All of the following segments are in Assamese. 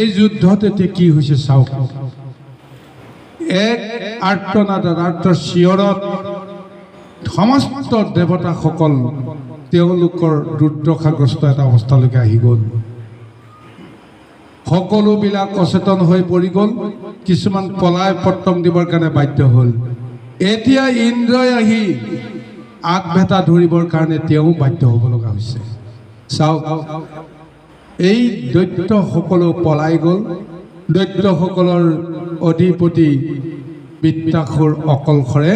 এই যুদ্ধত এতিয়া কি হৈছে চাওক। এক আৰ্তনাদত চিঞৰত সমস্ত দেৱতাসকল তেওঁলোকৰ দুৰ্দশাগ্ৰস্ত এটা অৱস্থালৈকে আহি গ'ল। সকলোবিলাক অচেতন হৈ পৰি গ'ল, কিছুমান পলাই পত্তম দিবৰ কাৰণে বাধ্য হ'ল। এতিয়া ইন্দ্ৰই আহি আগভেটা ধৰিবৰ কাৰণে তেওঁ বাধ্য হ'ব লগা হৈছে। চাওক, এই দৈত্যসকলো পলাই গ'ল। দৈত্যসকলৰ অধিপতি বৃত্তাসুৰ অকলশৰে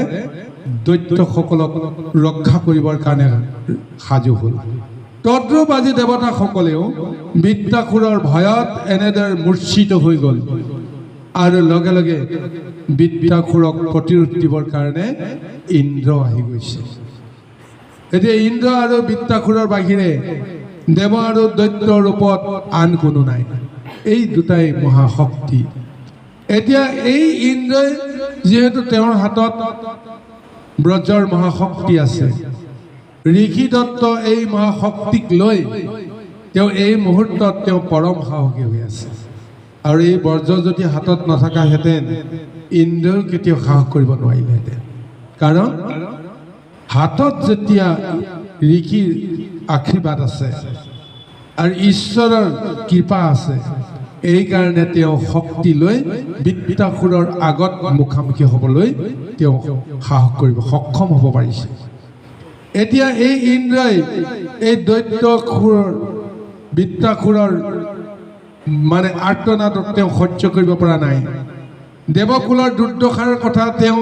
দৈত্যসকলক ৰক্ষা কৰিবৰ কাৰণে সাজু হ'ল। তদ্ৰূপ আজি দেৱতাসকলেও বৃত্তাসুৰৰ ভয়ত এনেদৰে মূৰ্ছিত হৈ গ'ল আৰু লগে লগে বৃত্তাসুৰক প্ৰতিৰোধ দিবৰ কাৰণে ইন্দ্ৰ আহি গৈছে। এতিয়া ইন্দ্ৰ আৰু বৃত্তাসুৰৰ বাহিৰে দেৱ আৰু দৈত্যৰ ৰূপত আন কোনো নাই। এই দুটাই মহাশক্তি। এতিয়া এই ইন্দ্ৰই যিহেতু তেওঁৰ হাতত ব্ৰজৰ মহাশক্তি আছে, ঋষি দত্ত এই মহাশক্তিক লৈ তেওঁ এই মুহূৰ্তত তেওঁ পৰম সাহসী হৈ আছে। আৰু এই ব্ৰজ যদি হাতত নথকাহেঁতেন ইন্দ্ৰও কেতিয়াও সাহস কৰিব নোৱাৰিলেহেঁতেন। কাৰণ হাতত যেতিয়া ঋষিৰ আশীৰ্বাদ আছে আৰু ঈশ্বৰৰ কৃপা আছে, এইকাৰণে তেওঁ শক্তি লৈ বৃত্তাসুৰৰ আগত মুখামুখি হ'বলৈ তেওঁ সাহস কৰিব সক্ষম হ'ব পাৰিছে। এতিয়া এই ইন্দ্ৰই এই বৃত্তাসুৰৰ মানে আৰ্তনাদক তেওঁ সহ্য কৰিব পৰা নাই। দেৱকুলৰ দুৰ্দশাৰ কথা তেওঁ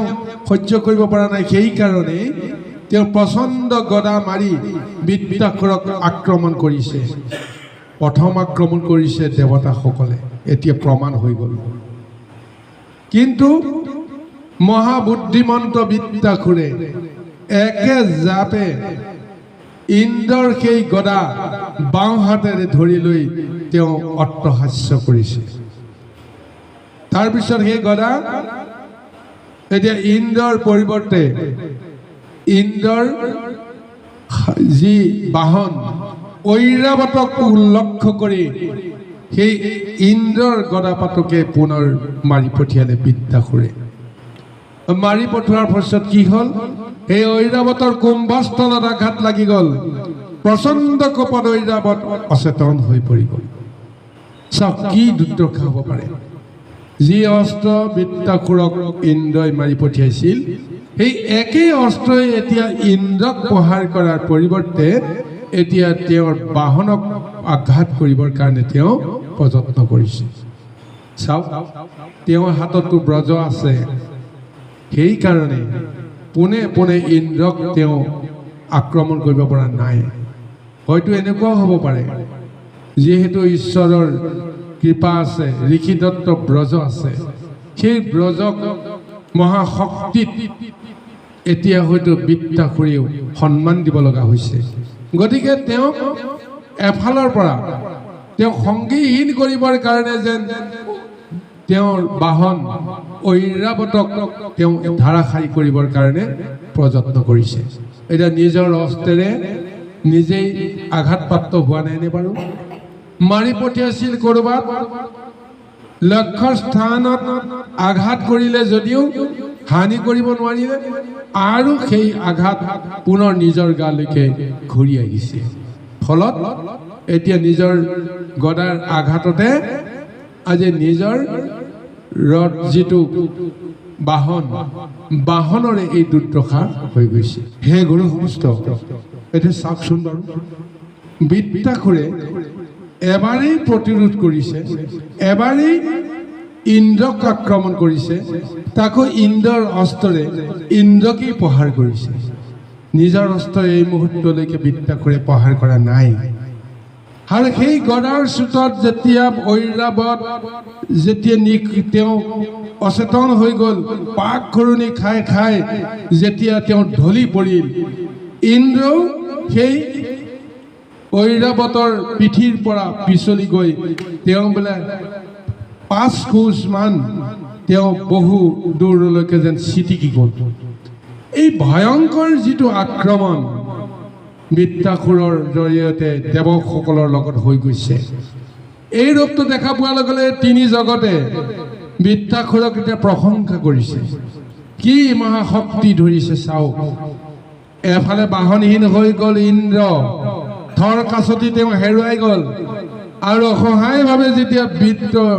সহ্য কৰিব পৰা নাই। সেইকাৰণেই তেওঁ প্ৰচণ্ড গদা মাৰি বৃত্তাসুৰক আক্ৰমণ কৰিছে। প্ৰথম আক্ৰমণ কৰিছে দেৱতাসকলে, এতিয়া প্ৰমাণ হৈ গ'ল। কিন্তু মহাবুদ্ধিমন্ত বৃত্তাসুৰে একে জাপে ইন্দ্ৰৰ সেই গদা বাওঁ হাতেৰে ধৰি লৈ তেওঁ অট্টহাস্য কৰিছে। তাৰপিছত সেই গদা এতিয়া ইন্দ্ৰৰ পৰিৱৰ্তে ইন্দ্ৰৰ যি বাহন ঐৰাৱতক লক্ষ্য কৰি সেই ইন্দ্ৰৰ গদাপাতকে পুনৰ মাৰি পঠিয়ালে বৃত্তাসুৰে। মাৰি পঠোৱাৰ পাছত কি হ'ল, সেই ঐৰাৱতৰ কুম্ভস্থলত আঘাত লাগি গ'ল। প্ৰচণ্ড কোপত ঐৰাৱত অচেতন হৈ পৰি গ'ল। চাওক কি দুৰ্দশা হ'ব পাৰে। যি অস্ত্ৰ বৃত্তাসুৰক ইন্দ্ৰই মাৰি পঠিয়াইছিল, সেই একেই অস্ত্ৰই এতিয়া ইন্দ্ৰক প্ৰহাৰ কৰাৰ পৰিৱৰ্তে এতিয়া তেওঁৰ বাহনক আঘাত কৰিবৰ কাৰণে তেওঁ প্ৰযত্ন কৰিছে। চাওক, তেওঁৰ হাততো ব্ৰজ আছে। সেইকাৰণে পোনে পোনে ইন্দ্ৰক তেওঁ আক্ৰমণ কৰিব পৰা নাই। হয়তো এনেকুৱাও হ'ব পাৰে, যিহেতু ঈশ্বৰৰ কৃপা আছে, ঋষি দত্ত ব্ৰজ আছে, সেই ব্ৰজক মহাশক্তিত এতিয়া হয়তো বৃত্তাসুৰেও সন্মান দিব লগা হৈছে। গতিকে তেওঁক এফালৰ পৰা তেওঁক সংগীহীন কৰিবৰ কাৰণে যেন তেওঁৰ বাহন ঐৰাৱতক তেওঁ ধাৰাসাৰী কৰিবৰ কাৰণে প্ৰযত্ন কৰিছে। এতিয়া নিজৰ অস্ত্ৰেৰে নিজেই আঘাতপ্ৰাপ্ত হোৱা নাইনে বাৰু? মাৰি পঠিয়াইছিল ক'ৰবাত লক্ষ্যৰ স্থানত আঘাত কৰিলে যদিও হানি কৰিব নোৱাৰিলে, আৰু সেই আঘাত পুনৰ নিজৰ গালৈকে ঘূৰি আহিছে। ফলত এতিয়া নিজৰ গদাৰ আঘাততে আজি নিজৰ যিটো বাহনৰে এই দুৰ্দশা হৈ গৈছে। হে গুৰু সমস্ত, এতিয়া চাওকচোন বাৰু, বৃত্তাসুৰে এবাৰেই প্ৰতিৰোধ কৰিছে, এবাৰেই ইন্দ্ৰক আক্ৰমণ কৰিছে, তাকো ইন্দ্ৰৰ অস্ত্ৰৰে ইন্দ্ৰকেই প্ৰহাৰ কৰিছে। নিজৰ অস্ত্ৰ এই মুহূৰ্তলৈকে বৃত্তাসুৰে প্ৰহাৰ কৰা নাই। আৰু সেই গদাৰ চোতত যেতিয়া ঐৰাৱত তেওঁ অচেতন হৈ গ'ল, পাক ঘূৰণি খাই খাই যেতিয়া তেওঁ ঢলি পৰিল, ইন্দ্ৰও সেই ঐৰাৱতৰ পিঠিৰ পৰা পিছলি গৈ তেওঁ বোলে 5 খোজমান তেওঁ বহু দূৰলৈকে যেন ছিটিকি গ'ল। এই ভয়ংকৰ যিটো আক্ৰমণ বৃত্তাসুৰৰ জৰিয়তে দেৱসকলৰ লগত হৈ গৈছে, এই ৰূপটো দেখা পোৱাৰ লগে লগে তিনি জগতে বৃত্তাসুৰক এতিয়া প্ৰশংসা কৰিছে। কি মহাশক্তি ধৰিছে চাওক। এফালে বাহনহীন হৈ গ'ল ইন্দ্ৰ, থৰ কাছতি তেওঁ হেৰুৱাই গ'ল, আৰু অসহায়ভাৱে যেতিয়া বৃত্তৰ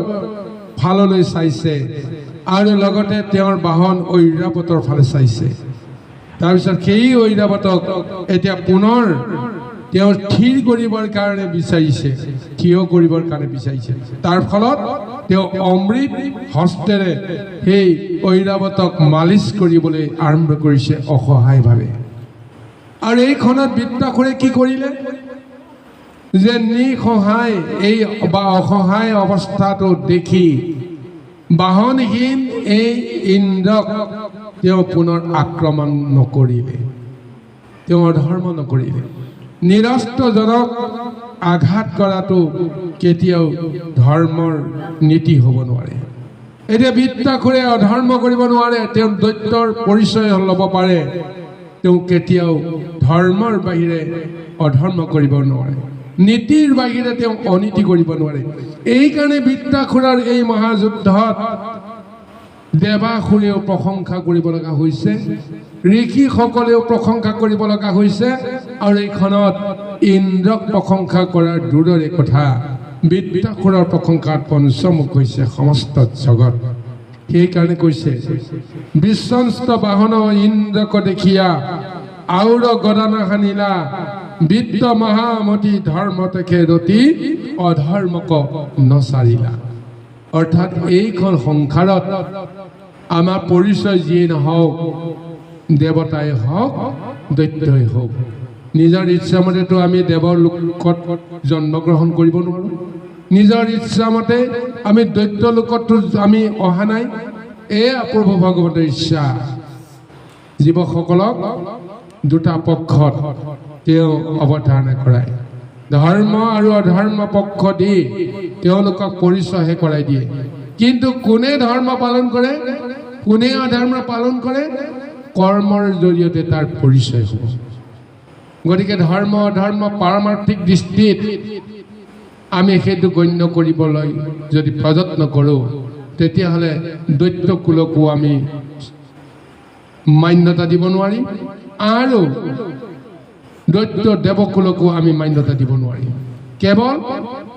ফাললৈ চাইছে আৰু লগতে তেওঁৰ বাহন ঐৰাৱতৰ ফালে চাইছে। তাৰপিছত সেই ঐৰাৱতক এতিয়া পুনৰ তেওঁ থিৰ কৰিবৰ কাৰণে বিচাৰিছে, থিয় কৰিবৰ কাৰণে বিচাৰিছে। তাৰ ফলত তেওঁ অমৃত হস্তেৰে সেই ঐৰাৱতক মালিচ কৰিবলৈ আৰম্ভ কৰিছে অসহায়ভাৱে। আৰু এইখনত বৃত্তাসুৰে কি কৰিলে যে নিসহায় এই বা অসহায় অৱস্থাটো দেখি বাহনহীন এই ইন্দ্ৰক তেওঁ পুনৰ আক্ৰমণ নকৰিলে, তেওঁ অধৰ্ম নকৰিলে। নিৰস্ত্ৰজনক আঘাত কৰাটো কেতিয়াও ধৰ্মৰ নীতি হ'ব নোৱাৰে। এতিয়া বৃত্তাসুৰে অধৰ্ম কৰিব নোৱাৰে, তেওঁ দৈত্যৰ পৰিচয় ল'ব পাৰে, তেওঁ কেতিয়াও ধৰ্মৰ বাহিৰে অধৰ্ম কৰিব নোৱাৰে, নীতিৰ বাহিৰে তেওঁ অনীতি কৰিব নোৱাৰে। এইকাৰণে বৃত্তাসুৰৰ এই মহাযুদ্ধত দেৱাসুৰেও প্ৰশংসা কৰিব লগা হৈছে, ঋষিসকলেও প্ৰশংসা কৰিব লগা হৈছে, আৰু এইখনত ইন্দ্ৰক প্ৰশংসা কৰাৰ দূৰৰে কথা, বৃত্তাসুৰৰ প্ৰশংসাত পঞ্চমুখ হৈছে সমস্ত জগত। সেইকাৰণে কৈছে বিশ্বস্ত বাহন ইন্দ্ৰক দেখিয়া আউৰ গদানা সানিলা, বৃত্ত মহামতি ধৰ্ম তেখে ৰতি অধৰ্মক নচাৰিলা। অৰ্থাৎ এইখন সংসাৰত আমাৰ পৰিচয় যিয়ে নহওক, দেৱতাই হওক দৈত্যই হওক, নিজৰ ইচ্ছামতেতো আমি দেৱৰ লোকত জন্মগ্ৰহণ কৰিব নোৱাৰোঁ, নিজৰ ইচ্ছামতে আমি দৈত্য লোকতো আমি অহা নাই। এয়া প্ৰভু ভগৱতৰ ইচ্ছা। জীৱসকলক দুটা পক্ষত তেওঁ অৱতাৰণা কৰায়, ধৰ্ম আৰু অধৰ্ম পক্ষ দি তেওঁলোকক পৰিচয়হে কৰাই দিয়ে। কিন্তু কোনে ধৰ্ম পালন কৰে, কোনে অধৰ্ম পালন কৰে, কৰ্মৰ জৰিয়তে তাৰ পৰিচয় হ'ব। গতিকে ধৰ্ম অধৰ্ম পাৰমাৰ্থিক দৃষ্টিত আমি সেইটো গণ্য কৰিবলৈ যদি প্ৰযত্ন কৰোঁ, তেতিয়াহ'লে দৈত্য কুলকো আমি মান্যতা দিব নোৱাৰিম, আৰু দৈত্য দেৱকুলকো আমি মান্যতা দিব নোৱাৰিম। কেৱল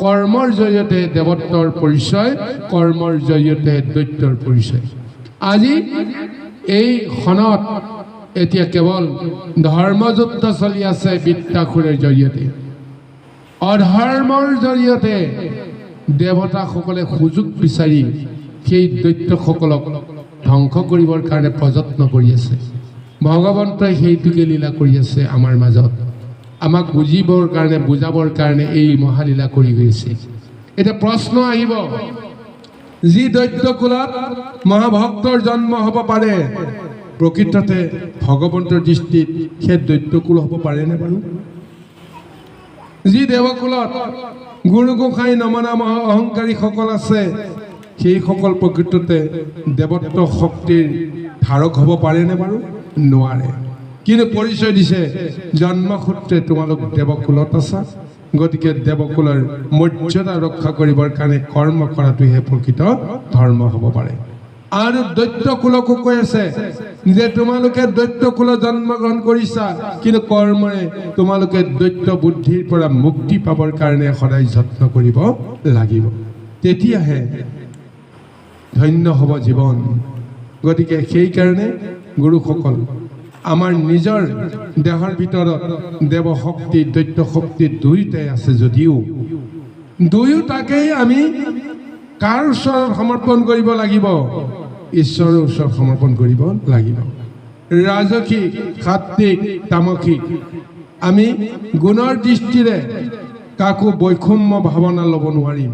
কৰ্মৰ জৰিয়তে দেৱত্বৰ পৰিচয়, কৰ্মৰ জৰিয়তে দৈত্যৰ পৰিচয়। আজি এই ক্ষণত এতিয়া কেৱল ধৰ্মযুদ্ধ চলি আছে বৃত্তাসুৰৰ জৰিয়তে। অধৰ্মৰ জৰিয়তে দেৱতাসকলে সুযোগ বিচাৰি সেই দৈত্যসকলক ধ্বংস কৰিবৰ কাৰণে প্ৰযত্ন কৰি আছে। ভগৱন্তই সেইটোকে লীলা কৰি আছে আমাৰ মাজত, আমাক বুজিবৰ কাৰণে, বুজাবৰ কাৰণে এই মহালীলা কৰি গৈছে। এতিয়া প্ৰশ্ন আহিব, যি দৈত্য কুলত মহাভক্তৰ জন্ম হ'ব পাৰে, প্ৰকৃততে ভগৱন্তৰ দৃষ্টিত সেই দৈত্য কুল হ'ব পাৰেনে বাৰু? যি দেৱকুলত গুৰু গোসাঁই নমনা মহা অহংকাৰীসকল আছে, সেইসকল প্ৰকৃততে দেৱত্ব শক্তিৰ ধাৰক হ'ব পাৰেনে বাৰু? নোৱাৰে। কিন্তু পৰিচয় দিছে জন্মসূত্ৰে তোমালোক দেৱকুলত আছা, গতিকে দেৱকুলৰ মৰ্যাদা ৰক্ষা কৰিবৰ কাৰণে কৰ্ম কৰাটোহে প্ৰকৃত ধৰ্ম হ'ব পাৰে। আৰু দৈত্য কুলকো কৈ আছে যে তোমালোকে দৈত্য কুলত জন্মগ্ৰহণ কৰিছা, কিন্তু কৰ্মৰে তোমালোকে দৈত্য বুদ্ধিৰ পৰা মুক্তি পাবৰ কাৰণে সদায় যত্ন কৰিব লাগিব, তেতিয়াহে ধন্য হ'ব জীৱন। গতিকে সেইকাৰণে গুৰুসকল, আমাৰ নিজৰ দেহৰ ভিতৰত দেৱ শক্তি দৈত্য শক্তি দুয়োটাই আছে, যদিও দুয়োটাকেই আমি কাৰ ওচৰত সমৰ্পণ কৰিব লাগিব? ঈশ্বৰৰ ওচৰত সমৰ্পণ কৰিব লাগিব। ৰাজসিক, সাত্বিক, তামসিক, আমি গুণৰ দৃষ্টিৰে কাকো বৈষম্য ভাৱনা ল'ব নোৱাৰিম।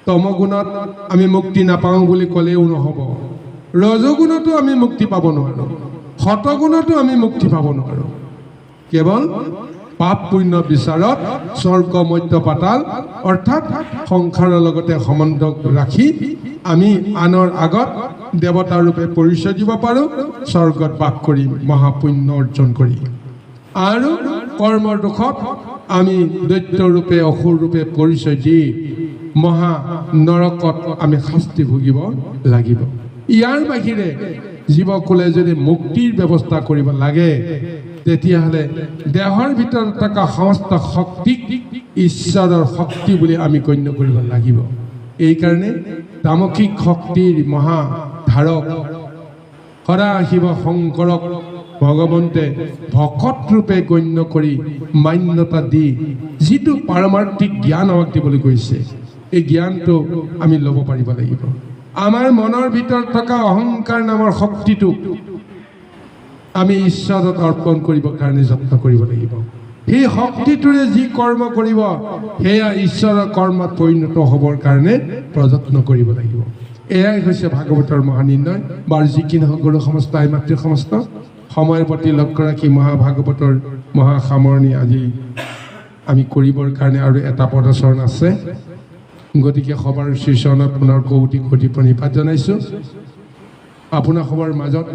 তমগুণত আমি মুক্তি নাপাওঁ বুলি ক'লেও নহ'ব, ৰজগুণতো আমি মুক্তি পাব নোৱাৰোঁ, শতগুণতো আমি মুক্তি পাব নোৱাৰোঁ। কেৱল পাপ পুণ্য বিচাৰত স্বৰ্গ মধ্য পাতাল, অৰ্থাৎ সংসাৰৰ লগতে সম্বন্ধ ৰাখি আমি আনৰ আগত দেৱতা ৰূপে পৰিচয় দিব পাৰোঁ, স্বৰ্গত বাস কৰি মহাপুণ্য অৰ্জন কৰি। আৰু কৰ্মৰ দুখত আমি দৈত্যৰূপে অসুৰৰূপে পৰিচয় দি মহা নৰকত আমি শাস্তি ভুগিব লাগিব। ইয়াৰ বাহিৰে জীৱকুলে যদি মুক্তিৰ ব্যৱস্থা কৰিব লাগে তেতিয়াহ'লে দেহৰ ভিতৰত থকা সমস্ত শক্তিক ঈশ্বৰৰ শক্তি বুলি আমি গণ্য কৰিব লাগিব। এইকাৰণে তামসিক শক্তিৰ মহাধাৰক সদা শিৱ শংকৰক ভগৱন্তে ভকত ৰূপে গণ্য কৰি মান্যতা দি যিটো পাৰমাৰ্থিক জ্ঞান আমাক দিবলৈ কৈছে, এই জ্ঞানটো আমি ল'ব পাৰিব লাগিব। আমাৰ মনৰ ভিতৰত থকা অহংকাৰ নামৰ শক্তিটোক আমি ঈশ্বৰত অৰ্পণ কৰিবৰ কাৰণে যত্ন কৰিব লাগিব। সেই শক্তিটোৰে যি কৰ্ম কৰিব সেয়া ঈশ্বৰৰ কৰ্মত পৰিণত হ'বৰ কাৰণে প্ৰযত্ন কৰিব লাগিব। এয়াই হৈছে ভাগৱতৰ মহানিৰ্ণয়। বাৰু যি কি নহওক গুৰু সমস্ত আই মাতৃ সমস্ত সময়ৰ প্ৰতি লক্ষ্য ৰাখি মহাভাগৱতৰ মহাসামৰণি আজি আমি কৰিবৰ কাৰণে আৰু এটা পদচৰণ আছে। গতিকে সবাৰ শ্ৰীচৰণত পুনৰ কৌটি কোটি প্ৰণিপাত জনাইছোঁ। আপোনাৰ সবৰ মাজত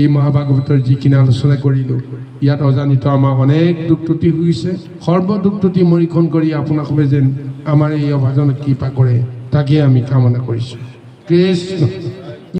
এই মহাভাগৱতৰ যিখিনি আলোচনা কৰিলোঁ, ইয়াত অজানিত আমাৰ অনেক দুখ ত্ৰুটি হৈছে। সৰ্বদুখ ত্ৰুটি মৰীক্ষণ কৰি আপোনালোকে যেন আমাৰ এই অভাজনত কৃপা কৰে, তাকে আমি কামনা কৰিছোঁ। কৃষ্ণ।